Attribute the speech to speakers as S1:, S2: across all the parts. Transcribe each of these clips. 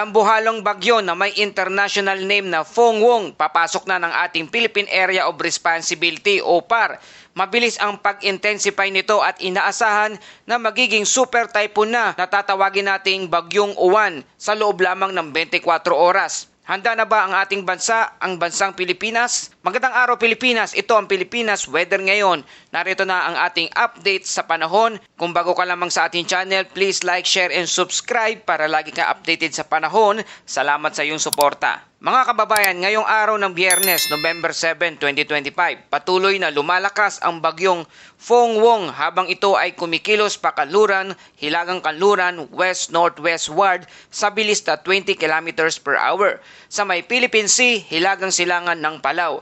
S1: Dambuhalang bagyo na may international name na Fong-Wong papasok na ng ating Philippine Area of Responsibility o PAR. Mabilis ang pag-intensify nito at inaasahan na magiging super typhoon na natatawagin nating Bagyong Uwan sa loob lamang ng 24 oras. Handa na ba ang ating bansa, ang bansang Pilipinas? Magandang araw Pilipinas, ito ang Pilipinas Weather ngayon. Narito na ang ating update sa panahon. Kung bago ka lamang sa ating channel, please like, share, and subscribe para lagi ka updated sa panahon. Salamat sa iyong suporta. Mga kababayan, ngayong araw ng Biyernes, November 7, 2025, patuloy na lumalakas ang bagyong Fong-Wong habang ito ay kumikilos pakanluran, hilagang kanluran, west-northwestward sa bilis na 20 km per hour. Sa may Philippine Sea, hilagang silangan ng Palau.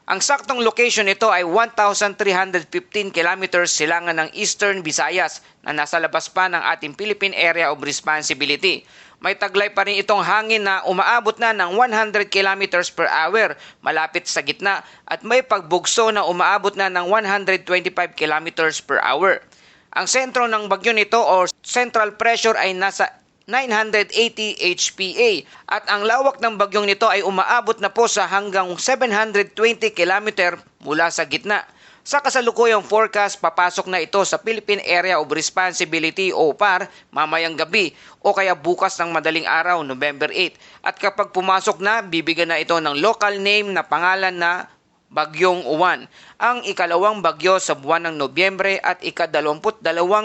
S1: Ang saktong location nito ay 1,315 km silangan ng Eastern Visayas na nasa labas pa ng ating Philippine Area of Responsibility. May taglay pa rin itong hangin na umaabot na ng 100 km per hour malapit sa gitna at may pagbugso na umaabot na ng 125 km per hour. Ang sentro ng bagyo nito o central pressure ay nasa 980 HPA at ang lawak ng bagyong nito ay umaabot na po sa hanggang 720 km mula sa gitna. Sa kasalukuyang forecast, papasok na ito sa Philippine Area of Responsibility o PAR mamayang gabi o kaya bukas ng madaling araw, November 8. At kapag pumasok na, bibigyan na ito ng local name na pangalan na Bagyong Uwan. Ang ikalawang bagyo sa buwan ng Nobyembre at ika-22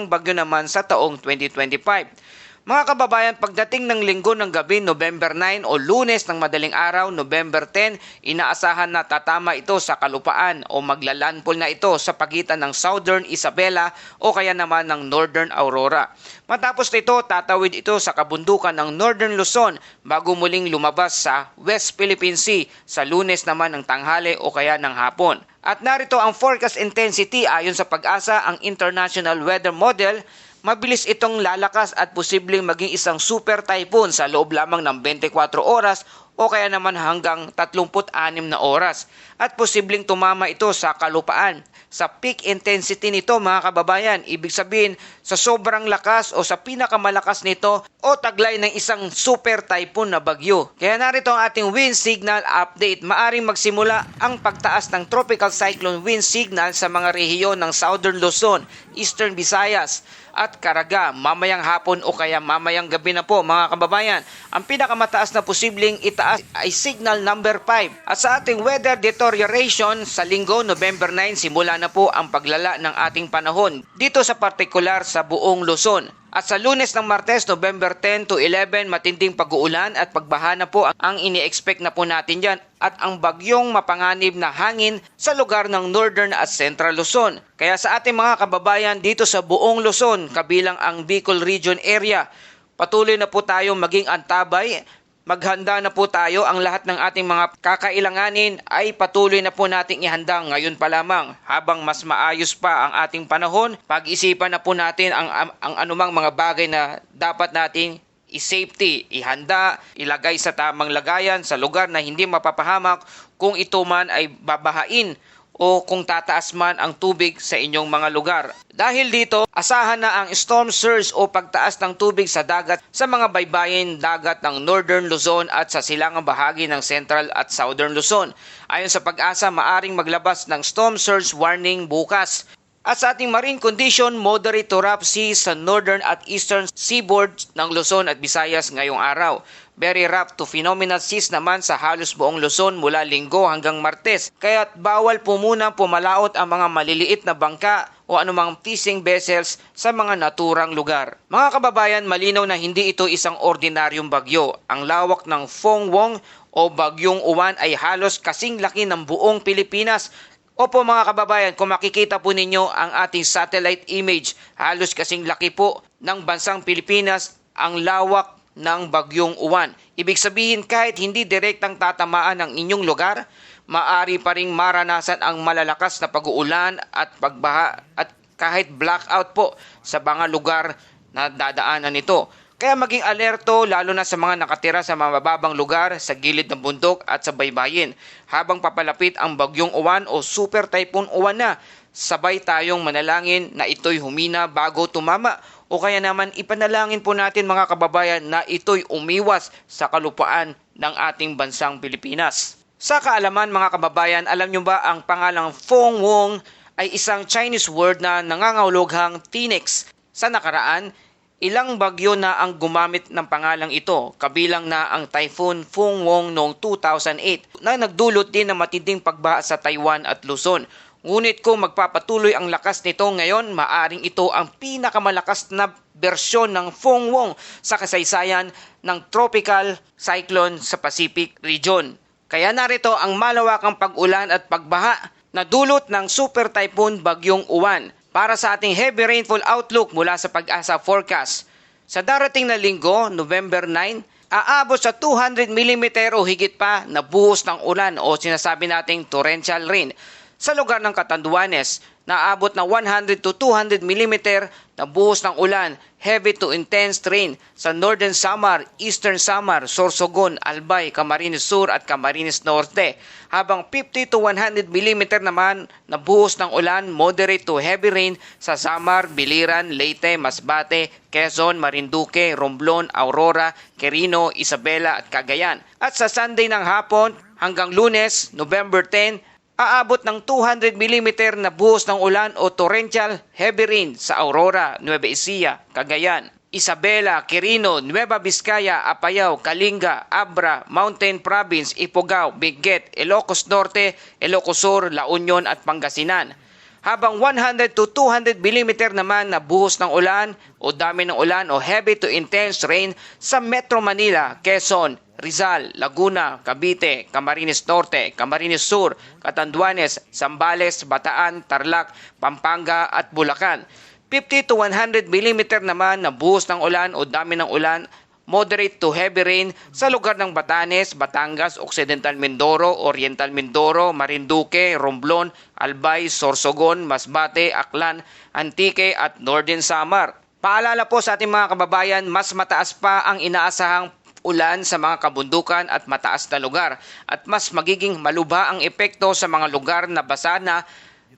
S1: bagyo naman sa taong 2025. Mga kababayan, pagdating ng linggo ng gabi, November 9 o lunes ng madaling araw, November 10, inaasahan na tatama ito sa kalupaan o maglalandfall na ito sa pagitan ng Southern Isabela o kaya naman ng Northern Aurora. Matapos nito, tatawid ito sa kabundukan ng Northern Luzon bago muling lumabas sa West Philippine Sea sa lunes naman ng tanghali o kaya ng hapon. At narito ang forecast intensity ayon sa Pag-asa, ang International Weather Model. Mabilis itong lalakas at posibleng maging isang super typhoon sa loob lamang ng 24 oras o kaya naman hanggang 36 na oras. At posibleng tumama ito sa kalupaan. Sa peak intensity nito mga kababayan, ibig sabihin sa sobrang lakas o sa pinakamalakas nito o taglay ng isang super typhoon na bagyo. Kaya narito ang ating wind signal update. Maaring magsimula ang pagtaas ng tropical cyclone wind signal sa mga rehiyon ng Southern Luzon, Eastern Visayas at Caraga mamayang hapon o kaya mamayang gabi na po mga kababayan. Ang pinakamataas na posibleng itaas ay signal number 5. At sa ating weather deterioration sa linggo November 9 simula na po ang paglala ng ating panahon dito sa partikular sa buong Luzon. At sa Lunes ng Martes, November 10 to 11, matinding pag-uulan at pagbaha na po ang ini-expect na po natin dyan at ang bagyong mapanganib na hangin sa lugar ng Northern at Central Luzon. Kaya sa ating mga kababayan dito sa buong Luzon, kabilang ang Bicol Region area, patuloy na po tayong maging antabay. Maghanda na po tayo, ang lahat ng ating mga kakailanganin ay patuloy na po nating ihanda ngayon pa lamang. Habang mas maayos pa ang ating panahon, pag-isipan na po natin ang anumang mga bagay na dapat nating i-safety, ihanda, ilagay sa tamang lagayan sa lugar na hindi mapapahamak kung ito man ay babahain o kung tataas man ang tubig sa inyong mga lugar. Dahil dito, asahan na ang storm surge o pagtaas ng tubig sa dagat sa mga baybayin dagat ng Northern Luzon at sa silangang bahagi ng Central at Southern Luzon. Ayon sa Pag-asa, maaring maglabas ng storm surge warning bukas. At sa ating marine condition, moderate to rough seas sa northern at eastern seaboard ng Luzon at Visayas ngayong araw. Very rough to phenomenal seas naman sa halos buong Luzon mula Linggo hanggang Martes. Kaya't bawal po muna pumalaot ang mga maliliit na bangka o anumang fishing vessels sa mga naturang lugar. Mga kababayan, malinaw na hindi ito isang ordinaryong bagyo. Ang lawak ng Fong-Wong o Bagyong Uwan ay halos kasing laki ng buong Pilipinas. Opo mga kababayan, kung makikita po ninyo ang ating satellite image, halos kasing laki po ng bansang Pilipinas ang lawak ng Bagyong Uwan. Ibig sabihin kahit hindi direktang tatamaan ang inyong lugar, maaari pa ring maranasan ang malalakas na pag-uulan at pagbaha at kahit blackout po sa mga lugar na dadaanan nito. Kaya maging alerto lalo na sa mga nakatira sa mababang lugar sa gilid ng bundok at sa baybayin. Habang papalapit ang bagyong Uwan o Super Typhoon Uwan na, sabay tayong manalangin na ito'y humina bago tumama o kaya naman ipanalangin po natin mga kababayan na ito'y umiwas sa kalupaan ng ating bansang Pilipinas. Sa kaalaman mga kababayan, alam nyo ba ang pangalang Fong Wong ay isang Chinese word na nangangahulugang Phoenix. Sa nakaraan, ilang bagyo na ang gumamit ng pangalang ito, kabilang na ang Typhoon Fong Wong noong 2008 na nagdulot din ng matinding pagbaha sa Taiwan at Luzon. Ngunit kung magpapatuloy ang lakas nito ngayon, maaring ito ang pinakamalakas na bersyon ng Fong Wong sa kasaysayan ng tropical cyclone sa Pacific region. Kaya narito ang malawakang pag-ulan at pagbaha na dulot ng Super Typhoon Bagyong Uwan. Para sa ating heavy rainfall outlook mula sa Pag-asa Forecast, sa darating na linggo, November 9, aabot sa 200 mm o higit pa na buhos ng ulan o sinasabi nating torrential rain. Sa lugar ng Catanduanes, naabot na 100 to 200 mm na buhos ng ulan, heavy to intense rain sa Northern Samar, Eastern Samar, Sorsogon, Albay, Camarines Sur at Camarines Norte. Habang 50 to 100 mm naman na buhos ng ulan, moderate to heavy rain sa Samar, Biliran, Leyte, Masbate, Quezon, Marinduque, Romblon, Aurora, Quirino, Isabela at Cagayan. At sa Sunday ng hapon hanggang Lunes, November 10, aabot ng 200 mm na buhos ng ulan o torrential heavy rain sa Aurora, Nueva Ecija, Cagayan, Isabela, Quirino, Nueva Vizcaya, Apayao, Kalinga, Abra, Mountain Province, Ifugao, Benguet, Ilocos Norte, Ilocos Sur, La Union at Pangasinan. Habang 100 to 200 mm naman na buhos ng ulan o dami ng ulan o heavy to intense rain sa Metro Manila, Quezon, Rizal, Laguna, Cavite, Camarines Norte, Camarines Sur, Catanduanes, Zambales, Bataan, Tarlac, Pampanga at Bulacan. 50 to 100 mm naman na buhos ng ulan o dami ng ulan, moderate to heavy rain sa lugar ng Batanes, Batangas, Occidental Mindoro, Oriental Mindoro, Marinduque, Romblon, Albay, Sorsogon, Masbate, Aklan, Antique at Northern Samar. Paalala po sa ating mga kababayan, mas mataas pa ang inaasahang ulan sa mga kabundukan at mataas na lugar at mas magiging malubha ang epekto sa mga lugar na basa na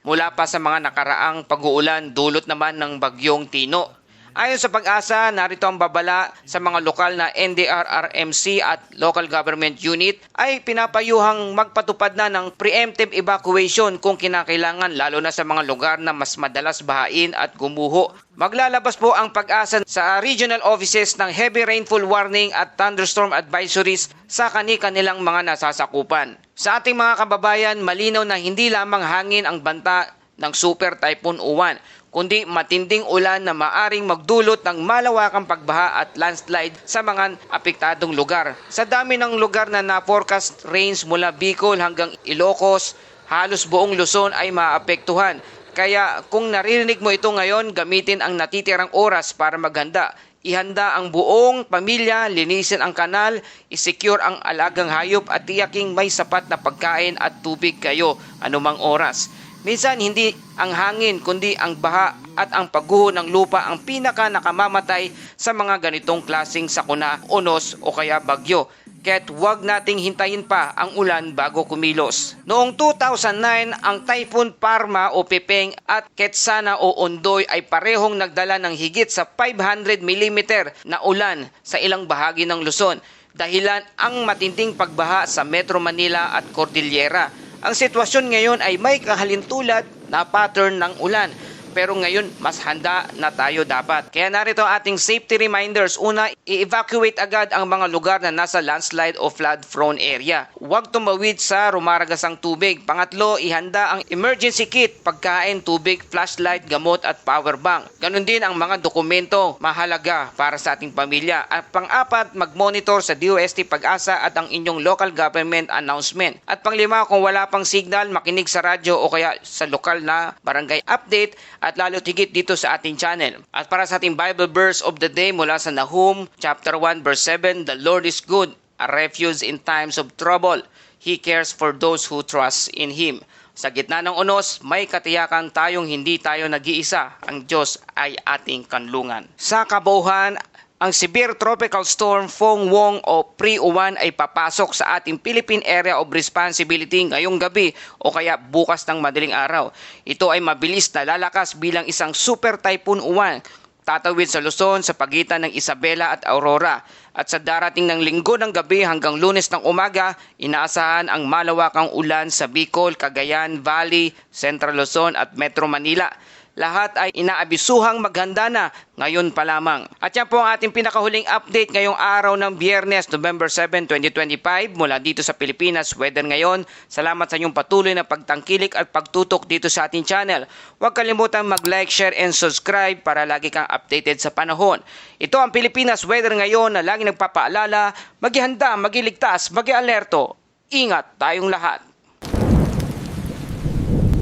S1: mula pa sa mga nakaraang pag-uulan dulot naman ng bagyong Tino. Ayon sa Pag-asa, narito ang babala sa mga lokal na NDRRMC at local government unit ay pinapayuhang magpatupad na ng preemptive evacuation kung kinakailangan lalo na sa mga lugar na mas madalas bahain at gumuho. Maglalabas po ang Pag-asa sa regional offices ng heavy rainfall warning at thunderstorm advisories sa kani-kanilang mga nasasakupan. Sa ating mga kababayan, malinaw na hindi lamang hangin ang banta ng Super Typhoon Uwan, kundi matinding ulan na maaring magdulot ng malawakang pagbaha at landslide sa mga apektadong lugar. Sa dami ng lugar na na-forecast rains mula Bicol hanggang Ilocos, halos buong Luzon ay maapektuhan. Kaya kung naririnig mo ito ngayon, gamitin ang natitirang oras para maghanda. Ihanda ang buong pamilya, linisin ang kanal, isecure ang alagang hayop at tiyaking may sapat na pagkain at tubig kayo anumang oras. Minsan hindi ang hangin kundi ang baha at ang pagguho ng lupa ang pinaka nakamamatay sa mga ganitong klaseng sakuna, unos o kaya bagyo. Kaya't huwag nating hintayin pa ang ulan bago kumilos. Noong 2009, ang Typhoon Parma o Pepeng at Ketsana o Ondoy ay parehong nagdala ng higit sa 500 mm na ulan sa ilang bahagi ng Luzon. Dahilan ang matinding pagbaha sa Metro Manila at Cordillera. Ang sitwasyon ngayon ay may kahalintulad na pattern ng ulan. Pero ngayon, mas handa na tayo dapat. Kaya narito ating safety reminders. Una, i-evacuate agad ang mga lugar na nasa landslide o flood-prone area. Huwag tumawid sa rumaragasang tubig. Pangatlo, ihanda ang emergency kit, pagkain, tubig, flashlight, gamot at power bank. Ganon din ang mga dokumento mahalaga para sa ating pamilya. At pang-apat, mag-monitor sa DOST Pag-asa at ang inyong local government announcement. At panglima, kung wala pang signal, makinig sa radyo o kaya sa lokal na barangay update at lalo tigit dito sa ating channel. At para sa ating Bible verse of the day mula sa Nahum chapter 1 verse 7, "The Lord is good, a refuge in times of trouble. He cares for those who trust in Him." Sa gitna ng unos, may katiyakan tayong hindi tayo nag-iisa. Ang Diyos ay ating kanlungan. Sa kabuuan, Ang severe tropical storm Phong Wong o Pre-Uwan ay papasok sa ating Philippine Area of Responsibility ngayong gabi o kaya bukas ng madaling araw. Ito ay mabilis na lalakas bilang isang super typhoon Uwan. Tatawid sa Luzon sa pagitan ng Isabela at Aurora. At sa darating ng linggo ng gabi hanggang Lunes ng umaga, inaasahan ang malawakang ulan sa Bicol, Cagayan Valley, Central Luzon at Metro Manila. Lahat ay inaabisuhang maghanda na ngayon pa lamang. At yan po ang ating pinakahuling update ngayong araw ng Biyernes, November 7, 2025 mula dito sa Pilipinas Weather Ngayon. Salamat sa inyong patuloy na pagtangkilik at pagtutok dito sa ating channel. Huwag kalimutan mag-like, share and subscribe para lagi kang updated sa panahon. Ito ang Pilipinas Weather Ngayon na lagi nagpapaalala, maghihanda, magiligtas, mag-alerto. Ingat tayong lahat.